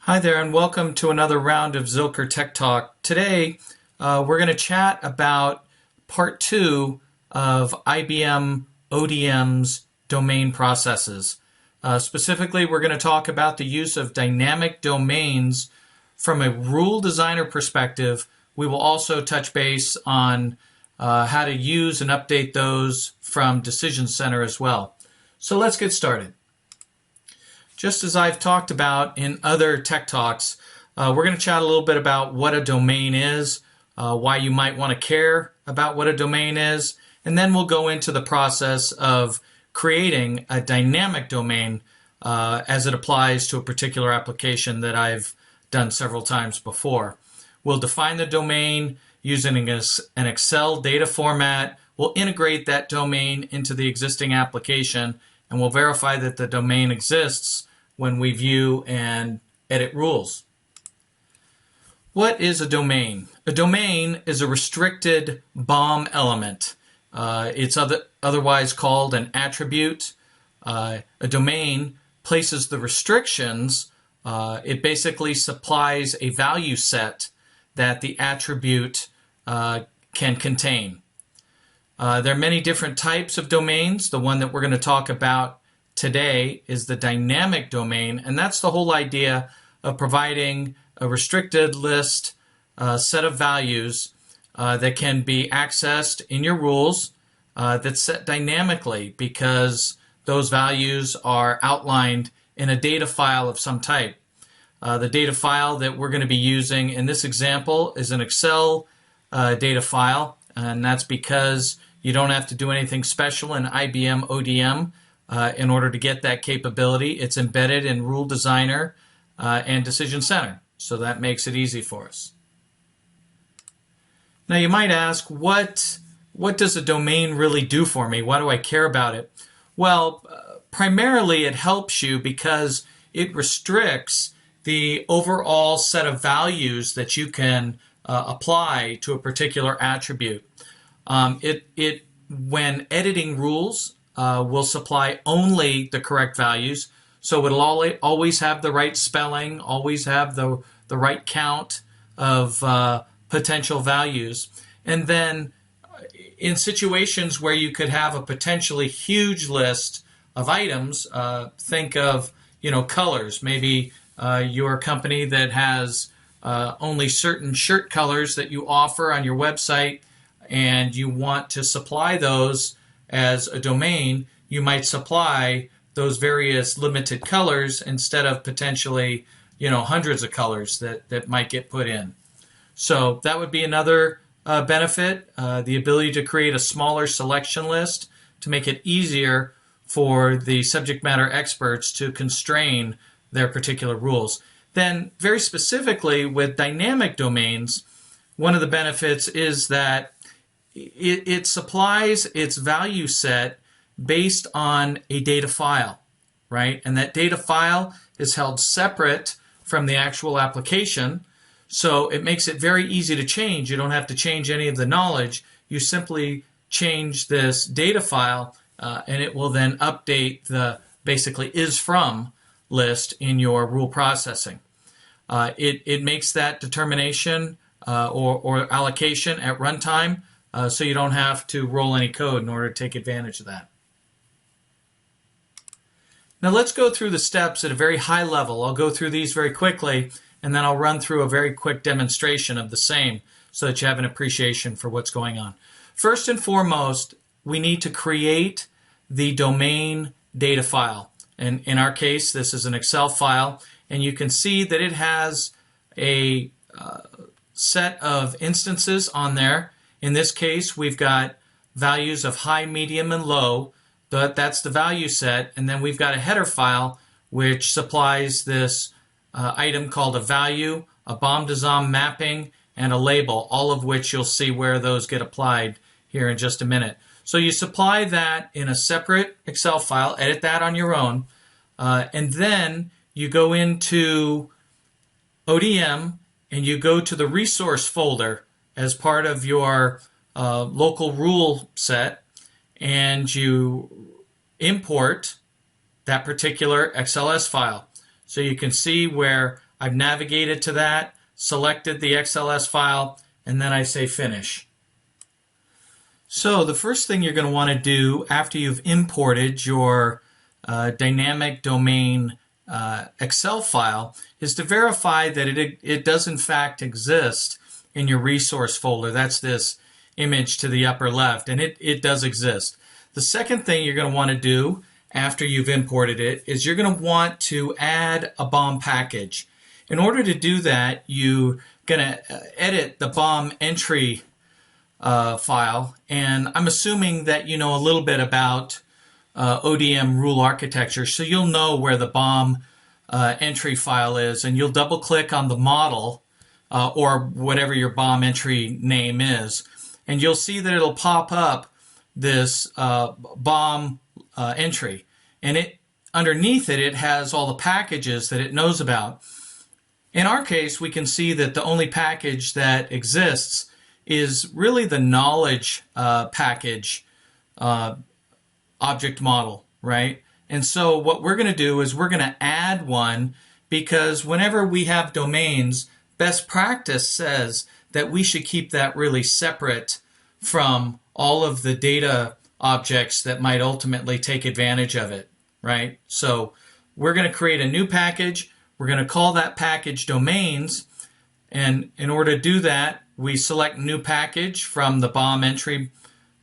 Hi there, and welcome to another round of Zilker Tech Talk. Today, we're going to chat about part 2 of IBM ODM's domain processes. Specifically, we're going to talk about the use of dynamic domains from a rule designer perspective. We will also touch base on how to use and update those from Decision Center as well. So let's get started. Just as I've talked about in other tech talks, we're going to chat a little bit about what a domain is, why you might want to care about what a domain is, and then we'll go into the process of creating a dynamic domain as it applies to a particular application that I've done several times before. We'll define the domain using an Excel data format. We'll integrate that domain into the existing application, and we'll verify that the domain exists when we view and edit rules. What is a domain? A domain is a restricted BOM element. It's otherwise called an attribute. A domain places the restrictions. It basically supplies a value set that the attribute can contain. There are many different types of domains. The one that we're going to talk about today is the dynamic domain, and that's the whole idea of providing a restricted list set of values that can be accessed in your rules that's set dynamically because those values are outlined in a data file of some type. The data file that we're going to be using in this example is an Excel data file, and that's because you don't have to do anything special in IBM ODM in order to get that capability. It's embedded in Rule Designer and Decision Center, so that makes it easy for us. Now you might ask, what does a domain really do for me? Why do I care about it? Well, primarily it helps you because it restricts the overall set of values that you can apply to a particular attribute. When editing rules, will supply only the correct values, so it'll always have the right spelling, always have the right count of potential values. And then in situations where you could have a potentially huge list of items, think of colors. Maybe you're a company that has only certain shirt colors that you offer on your website, and you want to supply those as a domain. You might supply those various limited colors instead of potentially, hundreds of colors that might get put in. So that would be another benefit, the ability to create a smaller selection list to make it easier for the subject matter experts to constrain their particular rules. Then very specifically with dynamic domains, one of the benefits is that it supplies its value set based on a data file, right? And that data file is held separate from the actual application, so it makes it very easy to change. You don't have to change any of the knowledge. You simply change this data file, and it will then update the basically is from list in your rule processing. It makes that determination or allocation at runtime, so you don't have to roll any code in order to take advantage of that. Now let's go through the steps at a very high level. I'll go through these very quickly, and then I'll run through a very quick demonstration of the same so that you have an appreciation for what's going on. First and foremost, we need to create the domain data file. And in our case, this is an Excel file, and you can see that it has a set of instances on there. In this case, we've got values of high, medium, and low. That's the value set. And then we've got a header file which supplies this item called a value, a BOM to ZOM mapping, and a label, all of which you'll see where those get applied here in just a minute. So you supply that in a separate Excel file, edit that on your own, and then you go into ODM and you go to the resource folder as part of your local rule set, and you import that particular XLS file. So you can see where I've navigated to that, selected the XLS file, and then I say finish. So the first thing you're going to want to do after you've imported your dynamic domain Excel file is to verify that it does in fact exist in your resource folder. That's this image to the upper left, and it does exist. The second thing you're going to want to do after you've imported it is you're going to want to add a BOM package. In order to do that, you're going to edit the BOM entry file, and I'm assuming that you know a little bit about ODM rule architecture, so you'll know where the BOM entry file is, and you'll double click on the model or whatever your BOM entry name is, and you'll see that it'll pop up this BOM entry, and underneath it has all the packages that it knows about. In our case, we can see that the only package that exists is really the knowledge package object model, right? And so what we're going to do is we're going to add one, because whenever we have domains, best practice says that we should keep that really separate from all of the data objects that might ultimately take advantage of it, right? So we're going to create a new package. We're going to call that package domains. And in order to do that, we select new package from the BOM entry,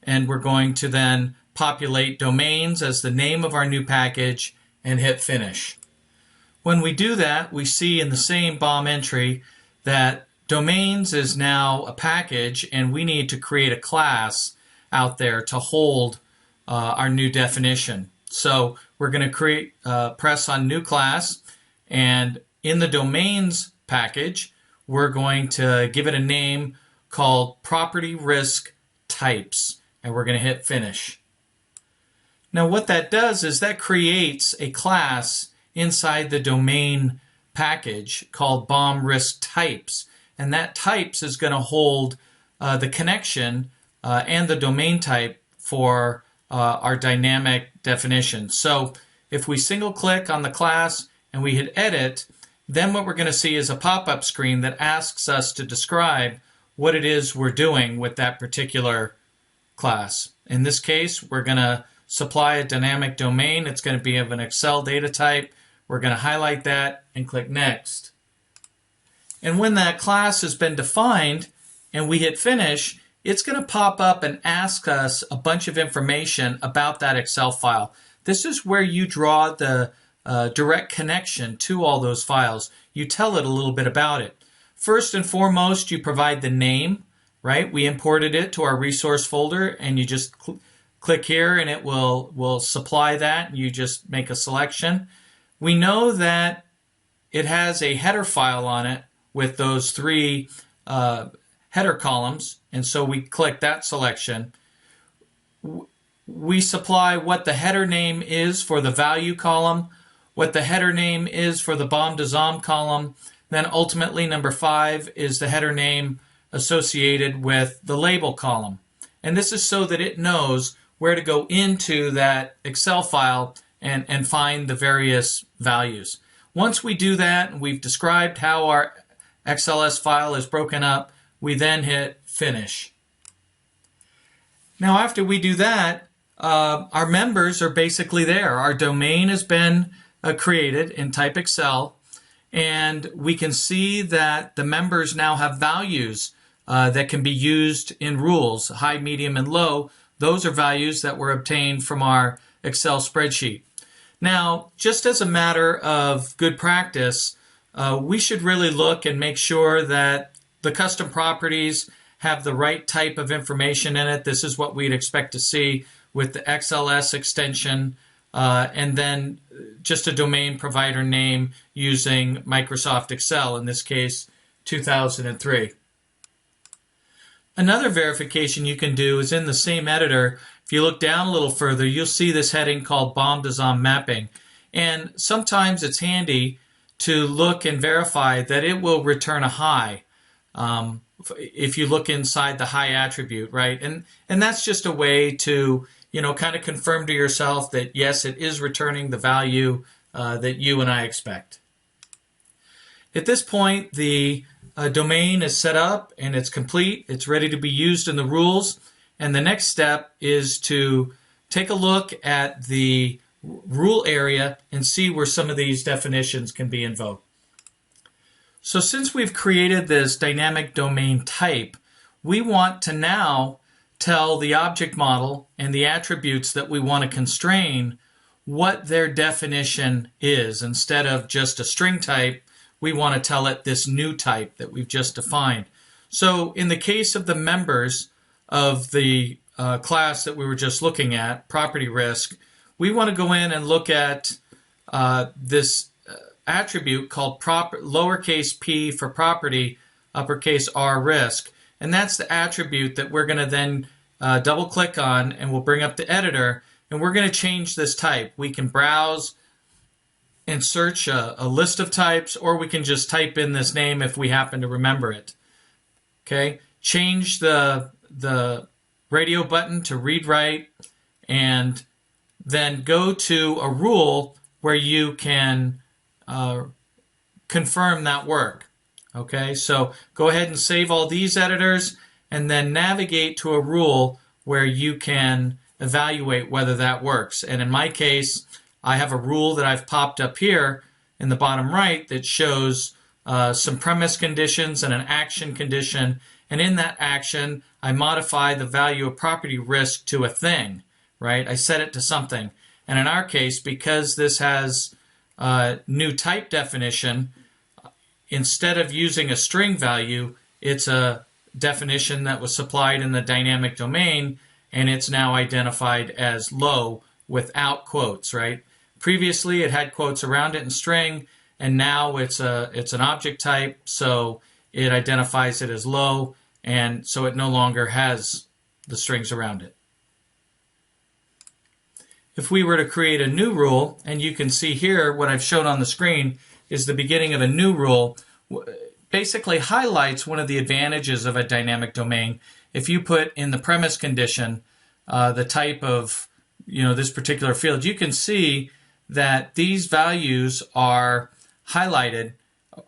and we're going to then populate domains as the name of our new package and hit finish. When we do that, we see in the same BOM entry that domains is now a package, and we need to create a class out there to hold our new definition. So we're going to press on new class, and in the domains package, we're going to give it a name called property risk types, and we're going to hit finish. Now what that does is that creates a class inside the domain package called BOM risk types, and that types is going to hold the connection and the domain type for our dynamic definition. So if we single click on the class and we hit edit, then what we're going to see is a pop-up screen that asks us to describe what it is we're doing with that particular class. In this case, we're going to supply a dynamic domain. It's going to be of an Excel data type. We're going to highlight that and click Next. And when that class has been defined and we hit Finish, it's going to pop up and ask us a bunch of information about that Excel file. This is where you draw the direct connection to all those files. You tell it a little bit about it. First and foremost, you provide the name, right? We imported it to our resource folder, and you just click here and it will supply that. You just make a selection. We know that it has a header file on it with those three header columns, and so we click that selection. We supply what the header name is for the value column, what the header name is for the BOM to ZOM column, then ultimately number 5 is the header name associated with the label column. And this is so that it knows where to go into that Excel file and find the various values. Once we do that, and we've described how our XLS file is broken up, we then hit Finish. Now after we do that, our members are basically there. Our domain has been created in Type Excel, and we can see that the members now have values that can be used in rules, high, medium, and low. Those are values that were obtained from our Excel spreadsheet. Now, just as a matter of good practice, we should really look and make sure that the custom properties have the right type of information in it. This is what we'd expect to see with the XLS extension, and then just a domain provider name using Microsoft Excel, in this case 2003. Another verification you can do is in the same editor. If you look down a little further, you'll see this heading called BOM to ZOM mapping. And sometimes it's handy to look and verify that it will return a high if you look inside the high attribute, right? And that's just a way to, kind of confirm to yourself that, yes, it is returning the value that you and I expect. At this point, the domain is set up and it's complete. It's ready to be used in the rules. And the next step is to take a look at the rule area and see where some of these definitions can be invoked. So since we've created this dynamic domain type, we want to now tell the object model and the attributes that we want to constrain what their definition is. Instead of just a string type, we want to tell it this new type that we've just defined. So in the case of the members of the class that we were just looking at, property risk, we want to go in and look at this attribute called lowercase p for property, uppercase R risk. And that's the attribute that we're going to then double click on, and we'll bring up the editor, and we're going to change this type. We can browse and search a list of types, or we can just type in this name if we happen to remember it. Okay, change the radio button to read write, and then go to a rule where you can confirm that work. Okay, so go ahead and save all these editors and then navigate to a rule where you can evaluate whether that works. And in my case, I have a rule that I've popped up here in the bottom right that shows some premise conditions and an action condition. And in that action, I modify the value of property risk to a thing, right? I set it to something. And in our case, because this has new type definition, instead of using a string value, it's a definition that was supplied in the dynamic domain, and it's now identified as low without quotes, right? Previously, it had quotes around it in string, and now it's an object type, so it identifies it as low, and so it no longer has the strings around it. If we were to create a new rule, and you can see here what I've shown on the screen is the beginning of a new rule, basically highlights one of the advantages of a dynamic domain. If you put in the premise condition the type of this particular field, you can see that these values are highlighted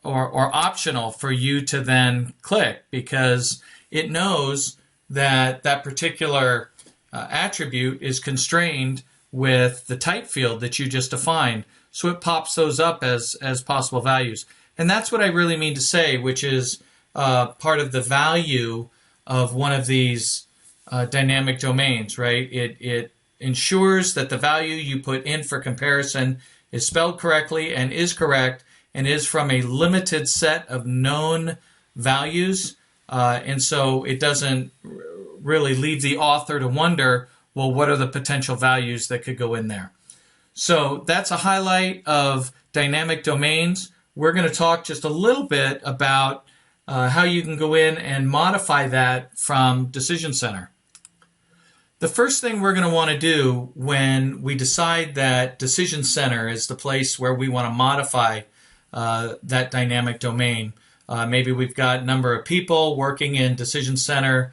or optional for you to then click, because it knows that that particular attribute is constrained with the type field that you just defined. So it pops those up as possible values. And that's what I really mean to say, which is part of the value of one of these dynamic domains, right? It ensures that the value you put in for comparison is spelled correctly and is correct and is from a limited set of known values. And so it doesn't really leave the author to wonder, well, what are the potential values that could go in there? So that's a highlight of dynamic domains. We're going to talk just a little bit about how you can go in and modify that from Decision Center. The first thing we're going to want to do when we decide that Decision Center is the place where we want to modify that dynamic domain. Maybe we've got a number of people working in Decision Center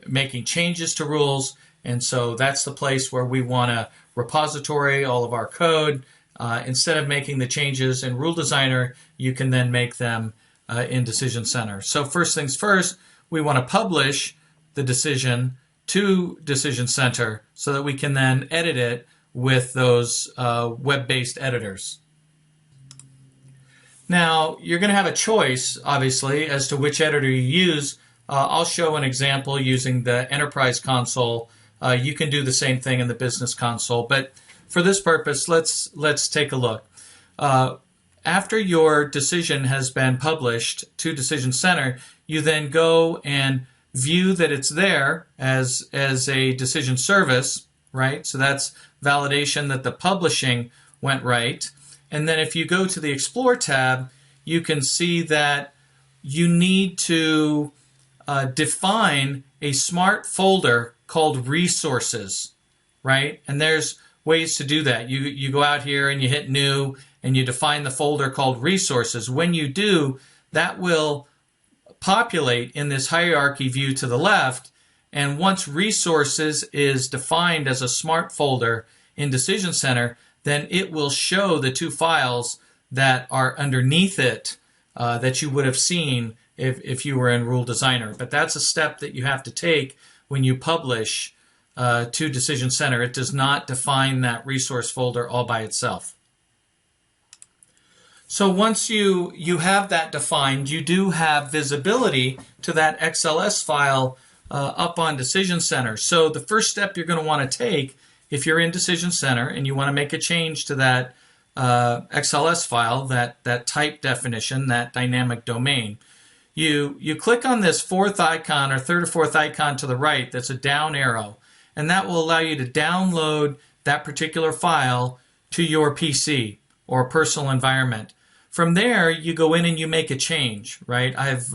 making changes to rules, and so that's the place where we want to repository all of our code. Instead of making the changes in Rule Designer, you can then make them in Decision Center. So first things first, we want to publish the decision to Decision Center so that we can then edit it with those web-based editors. Now, you're going to have a choice, obviously, as to which editor you use. I'll show an example using the Enterprise Console. You can do the same thing in the Business Console, but for this purpose, let's take a look. After your decision has been published to Decision Center, you then go and view that it's there as a decision service, right? So that's validation that the publishing went right. And then if you go to the Explore tab, you can see that you need to define a smart folder called Resources, right? And there's ways to do that. You go out here and you hit New and you define the folder called Resources. When you do, that will populate in this hierarchy view to the left, and once Resources is defined as a smart folder in Decision Center, then it will show the two files that are underneath it that you would have seen if you were in Rule Designer. But that's a step that you have to take when you publish to Decision Center. It does not define that resource folder all by itself. So once you have that defined, you do have visibility to that XLS file up on Decision Center. So the first step you're going to want to take if you're in Decision Center and you want to make a change to that XLS file, that type definition, that dynamic domain, you click on this fourth icon or third or fourth icon to the right that's a down arrow, and that will allow you to download that particular file to your PC or personal environment. From there, you go in and you make a change, right? I've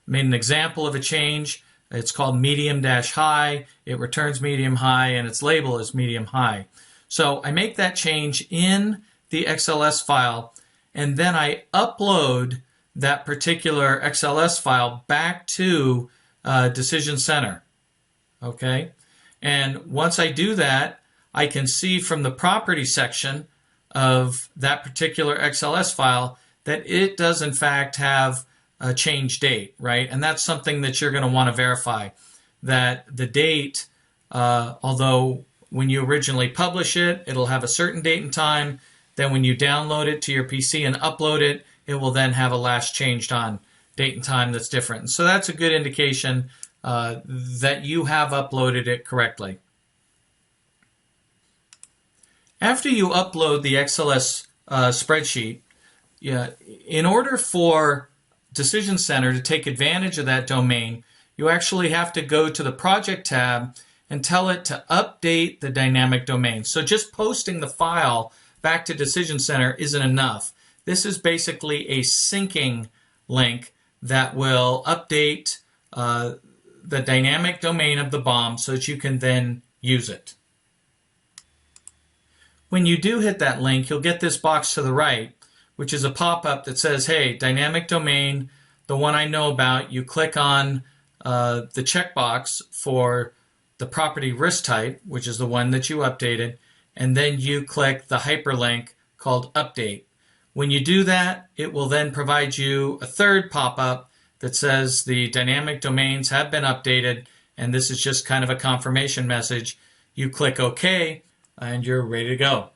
made an example of a change. It's called medium-high. It returns medium-high, and its label is medium-high. So I make that change in the XLS file, and then I upload that particular XLS file back to Decision Center. Okay? And once I do that, I can see from the property section of that particular XLS file that it does in fact have a change date, right? And that's something that you're going to want to verify, that the date, although when you originally publish it, it'll have a certain date and time. Then when you download it to your PC and upload it, it will then have a last changed on date and time that's different. And so that's a good indication that you have uploaded it correctly. After you upload the XLS spreadsheet, in order for Decision Center to take advantage of that domain, you actually have to go to the Project tab and tell it to update the dynamic domain. So just posting the file back to Decision Center isn't enough. This is basically a syncing link that will update the dynamic domain of the BOM so that you can then use it. When you do hit that link, you'll get this box to the right, which is a pop-up that says, hey, dynamic domain, the one I know about. You click on the checkbox for the property risk type, which is the one that you updated, and then you click the hyperlink called update. When you do that, it will then provide you a third pop-up that says the dynamic domains have been updated, and this is just kind of a confirmation message. You click OK, and you're ready to go.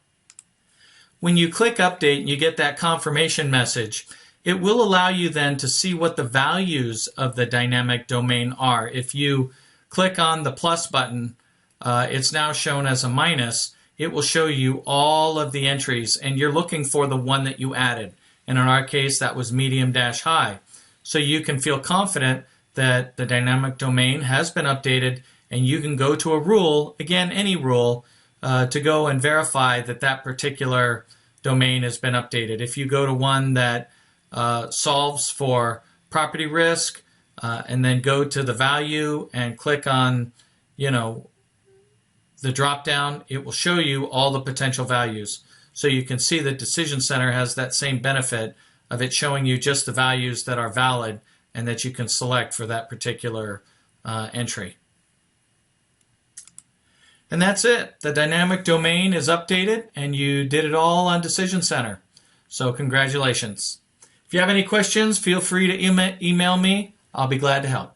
When you click update and you get that confirmation message, it will allow you then to see what the values of the dynamic domain are. If you click on the plus button, it's now shown as a minus. It will show you all of the entries, and you're looking for the one that you added. And in our case, that was medium-high. So you can feel confident that the dynamic domain has been updated, and you can go to a rule, again, any rule, to go and verify that that particular domain has been updated. If you go to one that solves for property risk, and then go to the value and click on, the drop down, it will show you all the potential values. So you can see that Decision Center has that same benefit of it showing you just the values that are valid and that you can select for that particular entry. And that's it. The dynamic domain is updated, and you did it all on Decision Center. So congratulations. If you have any questions, feel free to email me. I'll be glad to help.